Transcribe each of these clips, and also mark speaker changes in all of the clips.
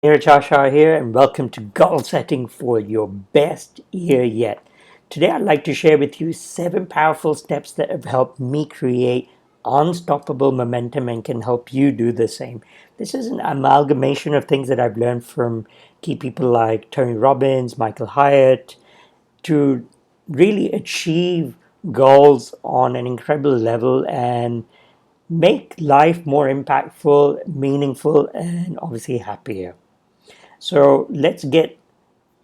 Speaker 1: Neeraj here, and welcome to Goal Setting for Your Best Year Yet. Today, I'd like to share with you 7 powerful steps that have helped me create unstoppable momentum and can help you do the same. This is an amalgamation of things that I've learned from key people like Tony Robbins, Michael Hyatt, to really achieve goals on an incredible level and make life more impactful, meaningful, and obviously happier. So let's get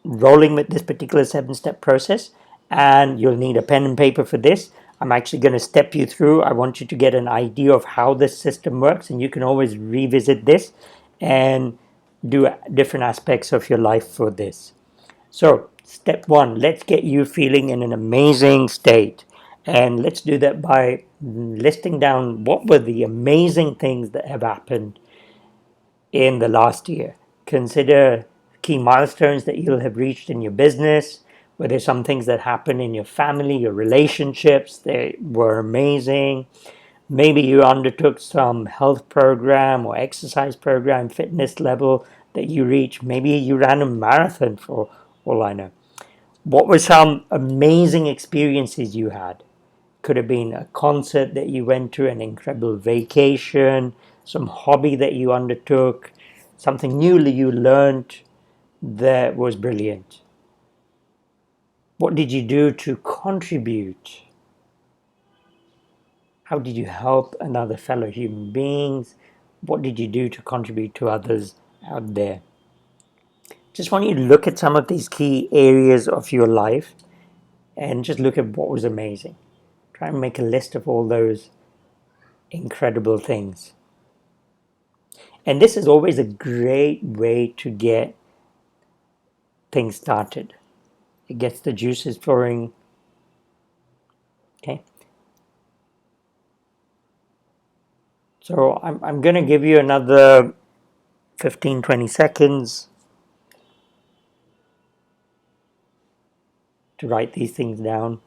Speaker 1: rolling with this particular 7-step process, and you'll need a pen and paper for this. I'm actually going to step you through. I want you to get an idea of how this system works, and you can always revisit this and do different aspects of your life for this. So step 1, let's get you feeling in an amazing state, and let's do that by listing down what were the amazing things that have happened in the last year. Consider key milestones that you'll have reached in your business, whether some things that happened in your family, your relationships, they were amazing. Maybe you undertook some health program or exercise program, fitness level that you reached. Maybe you ran a marathon, for all I know. What were some amazing experiences you had? Could have been a concert that you went to, an incredible vacation, some hobby that you undertook, something new that you learned that was brilliant. What did you do to contribute? How did you help another fellow human beings? What did you do to contribute to others out there? Just want you to look at some of these key areas of your life and just look at what was amazing. Try and make a list of all those incredible things. And this is always a great way to get things started. It gets the juices flowing. Okay. So I'm going to give you another 15-20 seconds to write these things down.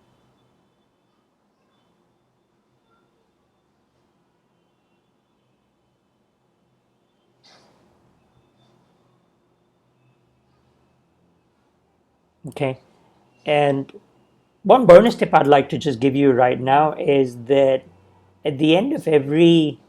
Speaker 1: Okay. And one bonus tip I'd like to just give you right now is that at the end of every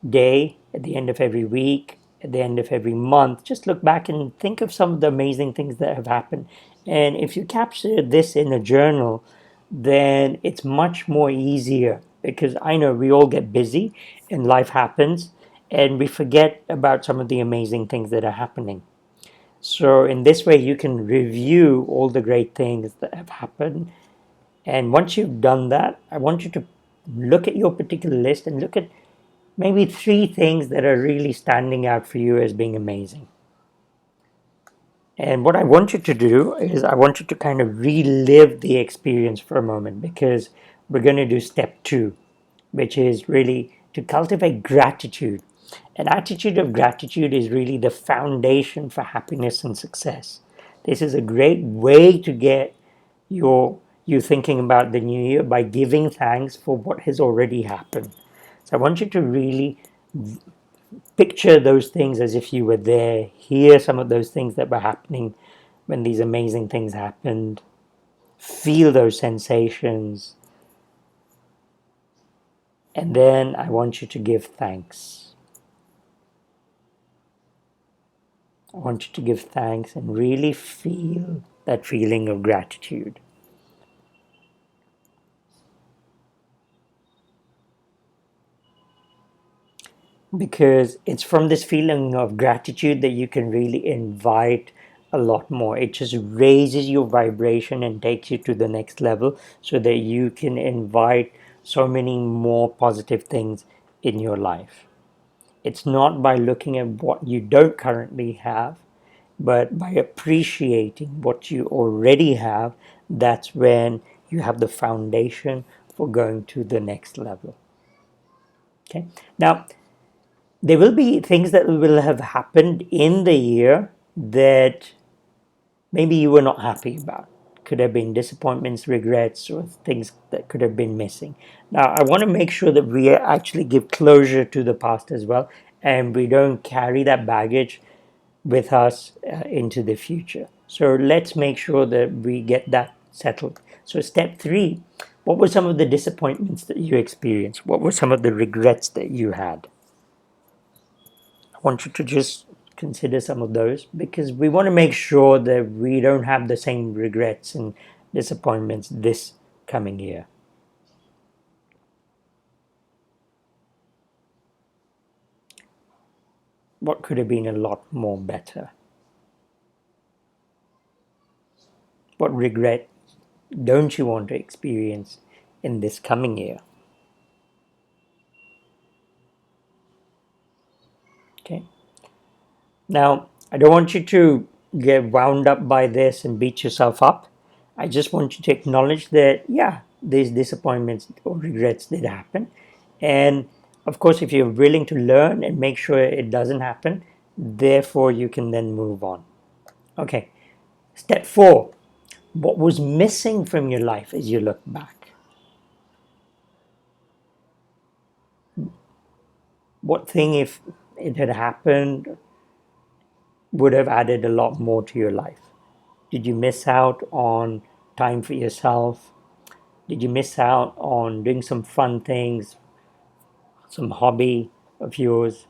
Speaker 1: day, at the end of every week, at the end of every month, just look back and think of some of the amazing things that have happened. And if you capture this in a journal, then it's much more easier, because I know we all get busy and life happens and we forget about some of the amazing things that are happening. So in this way, you can review all the great things that have happened. And once you've done that, I want you to look at your particular list and look at maybe 3 things that are really standing out for you as being amazing. And what I want you to do is I want you to kind of relive the experience for a moment, because we're going to do step 2, which is really to cultivate gratitude. An attitude of gratitude is really the foundation for happiness and success. This is a great way to get you thinking about the new year, by giving thanks for what has already happened. So I want you to really picture those things as if you were there, hear some of those things that were happening when these amazing things happened, feel those sensations, and then I want you to give thanks. I want you to give thanks and really feel that feeling of gratitude. Because it's from this feeling of gratitude that you can really invite a lot more. It just raises your vibration and takes you to the next level, so that you can invite so many more positive things in your life. It's not by looking at what you don't currently have, but by appreciating what you already have. That's when you have the foundation for going to the next level. Okay. Now, there will be things that will have happened in the year that maybe you were not happy about. Could have been disappointments, regrets, or things that could have been missing. Now, I want to make sure that we actually give closure to the past as well, and we don't carry that baggage with us into the future. So let's make sure that we get that settled. So step 3, what were some of the disappointments that you experienced? What were some of the regrets that you had? I want you to just consider some of those, because we want to make sure that we don't have the same regrets and disappointments this coming year. What could have been a lot more better? What regret don't you want to experience in this coming year? Okay. Now, I don't want you to get wound up by this and beat yourself up. I just want you to acknowledge that, yeah, these disappointments or regrets did happen. And of course, if you're willing to learn and make sure it doesn't happen, therefore you can then move on. Okay. Step 4, what was missing from your life as you look back? What thing, if it had happened, would have added a lot more to your life? Did you miss out on time for yourself? Did you miss out on doing some fun things, some hobby of yours?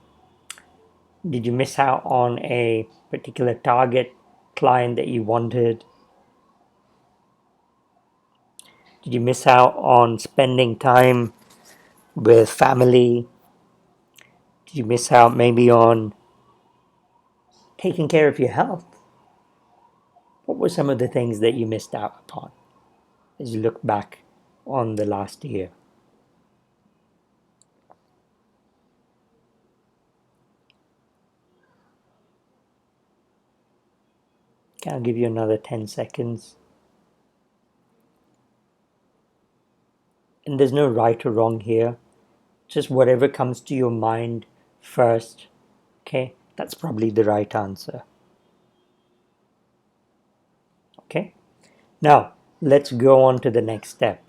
Speaker 1: Did you miss out on a particular target client that you wanted? Did you miss out on spending time with family? Did you miss out maybe on taking care of your health? What were some of the things that you missed out upon as you look back on the last year? Okay, I'll give you another 10 seconds. And there's no right or wrong here. Just whatever comes to your mind first. Okay, that's probably the right answer. Okay, now let's go on to the next step.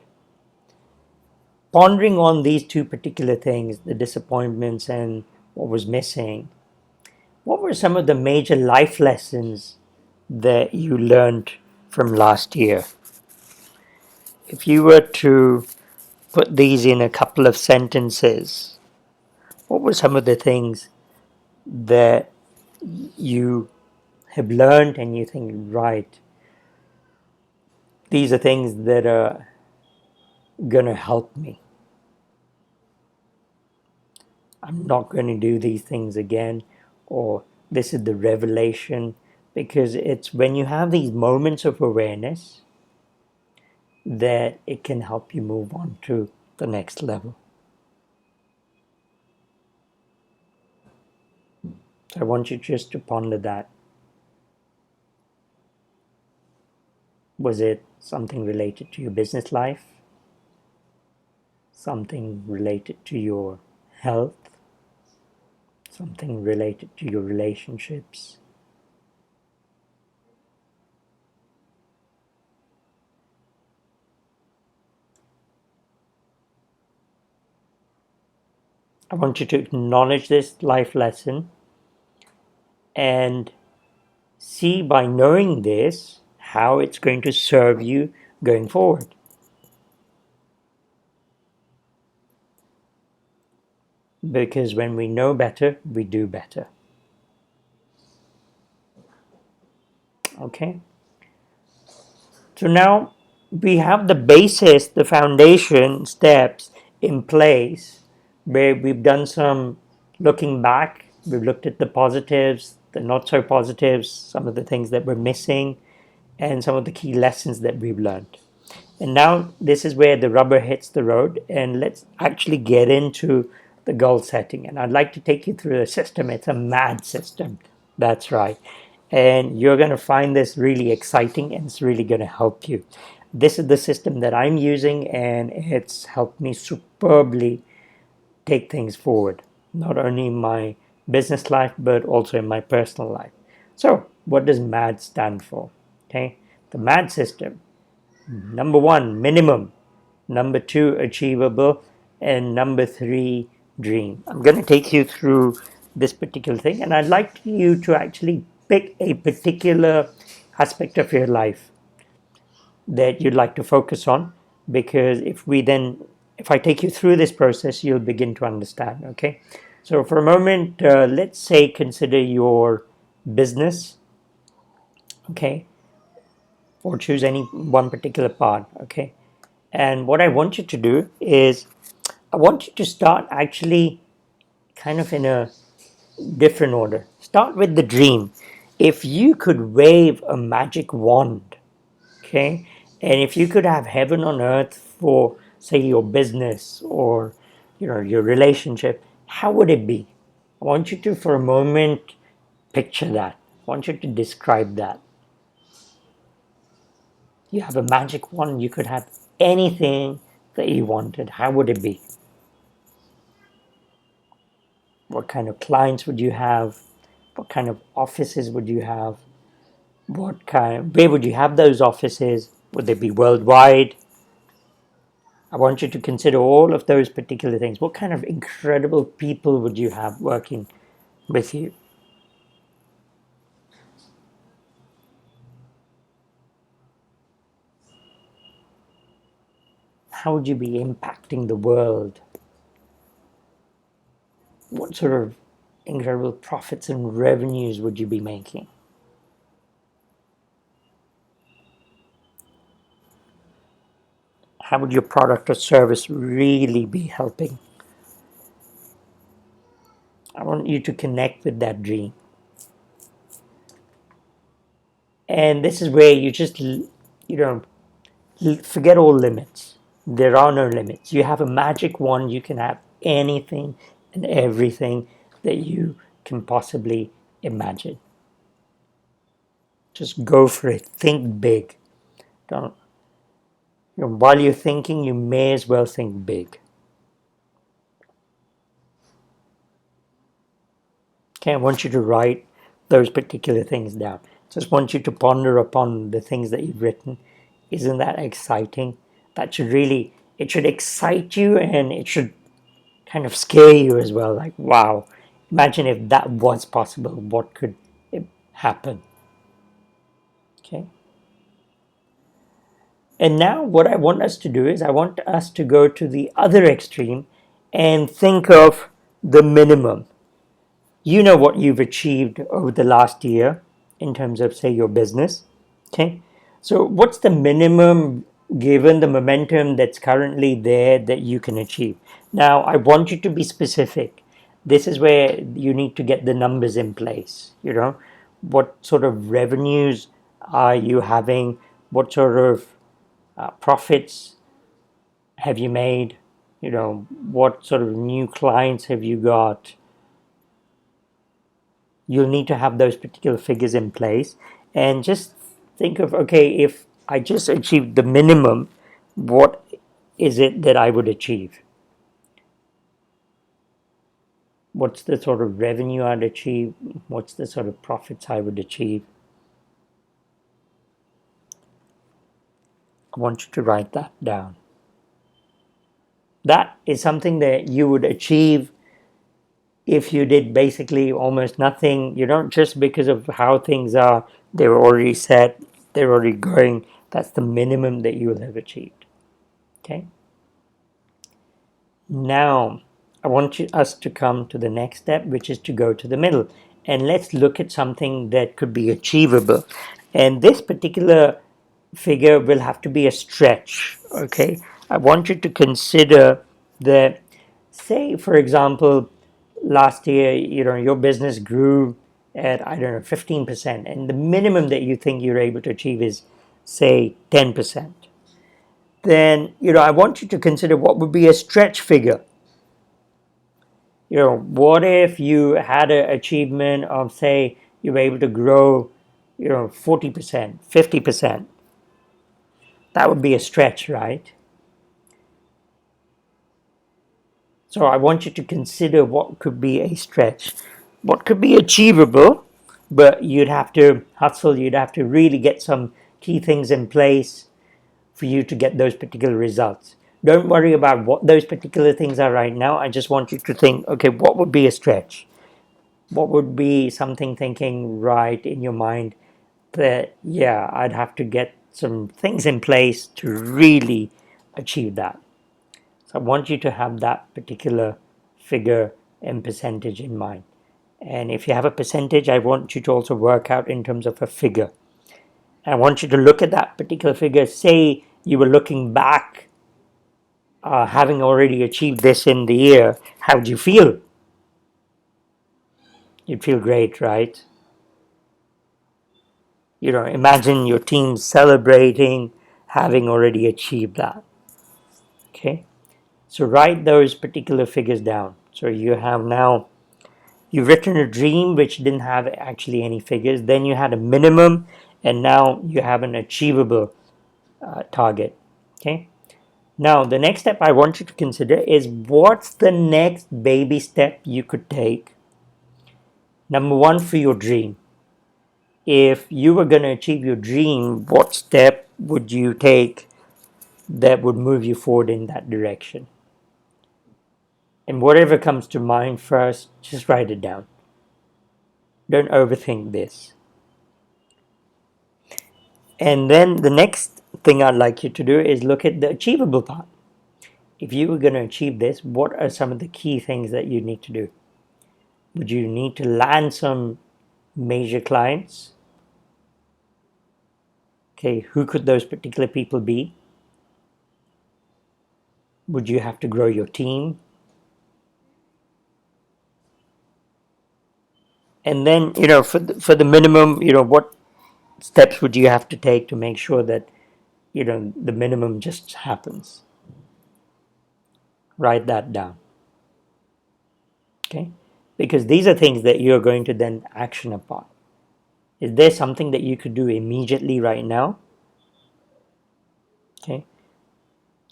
Speaker 1: Pondering on these two particular things, the disappointments and what was missing, what were some of the major life lessons that you learned from last year? If you were to put these in a couple of sentences, what were some of the things that you have learned and you think, right, these are things that are going to help me? I'm not going to do these things again, or this is the revelation. Because it's when you have these moments of awareness that it can help you move on to the next level. So I want you just to ponder that. Was it something related to your business life? Something related to your health? Something related to your relationships? I want you to acknowledge this life lesson and see, by knowing this, how it's going to serve you going forward. Because when we know better, we do better. Okay? So now we have the basis, the foundation steps in place, where we've done some looking back. We've looked at the positives, the not so positives, some of the things that we're missing, and some of the key lessons that we've learned. And now this is where the rubber hits the road, and let's actually get into the goal setting. And I'd like to take you through a system. It's a MAD system. That's right. And you're going to find this really exciting, and it's really going to help you. This is the system that I'm using, and it's helped me superbly take things forward, not only in my business life, but also in my personal life. So what does MAD stand for? Okay, the MAD system: number 1, minimum; number 2, achievable; and number 3, dream. I'm going to take you through this particular thing, and I'd like you to actually pick a particular aspect of your life that you'd like to focus on, because if I take you through this process, you'll begin to understand. Okay, so for a moment, let's say consider your business. Okay, or choose any one particular part. Okay, and what I want you to do is I want you to start actually kind of in a different order. Start with the dream. If you could wave a magic wand, okay, and if you could have heaven on earth for, say, your business or your relationship, how would it be? I want you to, for a moment, picture that. I want you to describe that. You have a magic wand, you could have anything that you wanted. How would it be? What kind of clients would you have? What kind of offices would you have? Where would you have those offices? Would they be worldwide? I want you to consider all of those particular things. What kind of incredible people would you have working with you? How would you be impacting the world? What sort of incredible profits and revenues would you be making? How would your product or service really be helping? I want you to connect with that dream. And this is where you just, forget all limits. There are no limits. You have a magic wand, you can have anything and everything that you can possibly imagine. Just go for it. Think big. Don't, while you're thinking, you may as well think big. Okay, I want you to write those particular things down. Just want you to ponder upon the things that you've written. Isn't that exciting? It should excite you, and it should kind of scare you as well. Like, wow, imagine if that was possible. What could happen? Okay. And now what I want us to do is I want us to go to the other extreme and think of the minimum. You know what you've achieved over the last year in terms of, say, your business. Okay. So what's the minimum given the momentum that's currently there that you can achieve? Now, I want you to be specific. This is where you need to get the numbers in place. What sort of revenues are you having? What sort of profits have you made? What sort of new clients have you got? You'll need to have those particular figures in place, and just think of, okay, if I just achieved the minimum, what is it that I would achieve? What's the sort of revenue I'd achieve? What's the sort of profits I would achieve? I want you to write that down. That is something that you would achieve if you did basically almost nothing. Just because of how things are, they were already set, they're already going. That's the minimum that you will have achieved. Okay. Now, I want us to come to the next step, which is to go to the middle. And let's look at something that could be achievable. And this particular figure will have to be a stretch. Okay. I want you to consider that, say, for example, last year, your business grew at, I don't know, 15%. And the minimum that you think you're able to achieve is, say, 10%. Then, I want you to consider what would be a stretch figure. What if you had an achievement of, say, you were able to grow, 40%, 50%. That would be a stretch, right? So I want you to consider what could be a stretch, what could be achievable, but you'd have to hustle, you'd have to really get some key things in place for you to get those particular results. Don't worry about what those particular things are right now. I just want you to think, okay, what would be a stretch? What would be something thinking right in your mind that, yeah, I'd have to get some things in place to really achieve that? So I want you to have that particular figure and percentage in mind. And if you have a percentage, I want you to also work out in terms of a figure. I want you to look at that particular figure. Say you were looking back, having already achieved this in the year. How do you feel? You'd feel great, right? Imagine your team celebrating having already achieved that. Okay, so write those particular figures down. So you've written a dream which didn't have actually any figures. Then you had a minimum, and now you have an achievable target. Okay. Now the next step I want you to consider is, what's the next baby step you could take? Number one, for your dream. If you were going to achieve your dream, what step would you take that would move you forward in that direction? And whatever comes to mind first, just write it down. Don't overthink this. And then the next thing I'd like you to do is look at the achievable part. If you were going to achieve this, what are some of the key things that you need to do? Would you need to land some major clients? Okay, who could those particular people be? Would you have to grow your team? And then, for the minimum, what steps would you have to take to make sure that, the minimum just happens? Write that down. Okay, because these are things that you're going to then action upon. Is there something that you could do immediately right now? Okay,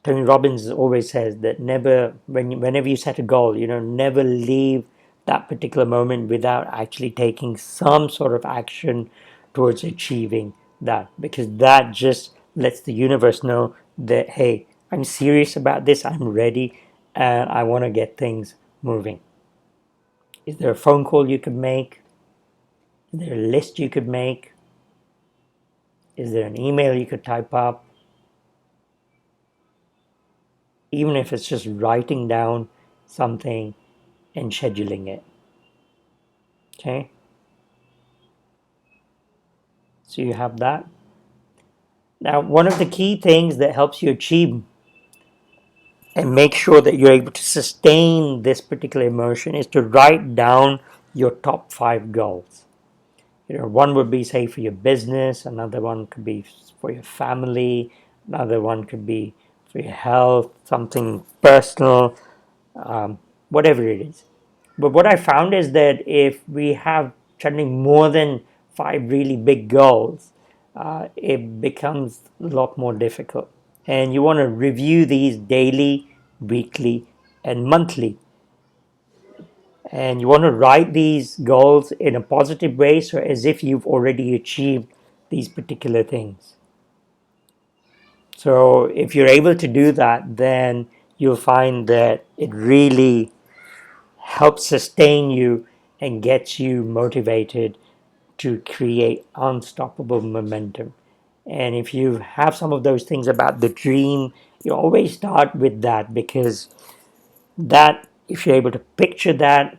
Speaker 1: Tony Robbins always says that whenever you set a goal, never leave that particular moment without actually taking some sort of action towards achieving that, because that just lets the universe know that, hey, I'm serious about this, I'm ready, and I want to get things moving. Is there a phone call you could make? Is there a list you could make? Is there an email you could type up? Even if it's just writing down something and scheduling it. Okay? So you have that. Now, one of the key things that helps you achieve and make sure that you're able to sustain this particular emotion is to write down your top 5 goals. One would be, say, for your business, another one could be for your family, another one could be for your health, something personal, whatever it is. But what I found is that if we have suddenly more than 5 really big goals, it becomes a lot more difficult. And you want to review these daily, weekly, and monthly. And you want to write these goals in a positive way, so as if you've already achieved these particular things. So if you're able to do that, then you'll find that it really helps sustain you and gets you motivated to create unstoppable momentum. And if you have some of those things about the dream, you always start with that, because that, if you're able to picture that,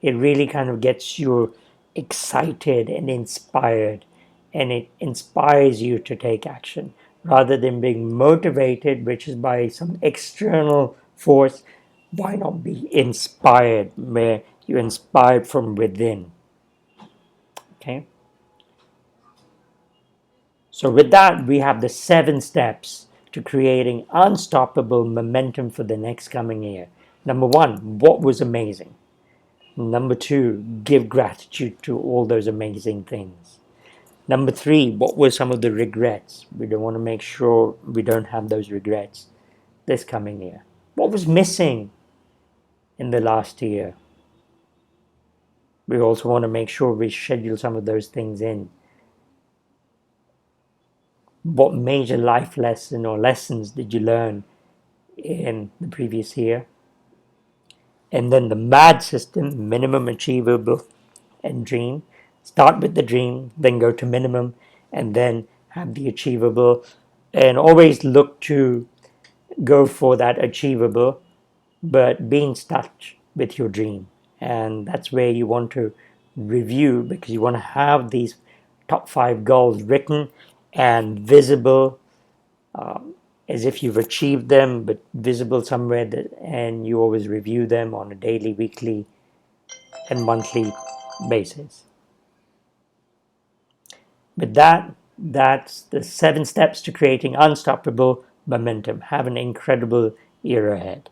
Speaker 1: it really kind of gets you excited and inspired, and it inspires you to take action rather than being motivated, which is by some external force. Why not be inspired, where you're inspired from within? Okay, so with that, we have the 7 steps to creating unstoppable momentum for the next coming year. Number 1, what was amazing? Number 2, give gratitude to all those amazing things. Number 3, what were some of the regrets? We don't want to make sure we don't have those regrets this coming year. What was missing in the last year? We also want to make sure we schedule some of those things in. What major life lesson or lessons did you learn in the previous year? And then the MAD system, minimum, achievable, and dream. Start with the dream, then go to minimum, and then have the achievable. And always look to go for that achievable, but be in touch with your dream. And that's where you want to review, because you want to have these top 5 goals written and visible, as if you've achieved them, but visible somewhere, and you always review them on a daily, weekly, and monthly basis. But that's the 7 steps to creating unstoppable momentum. Have an incredible year ahead.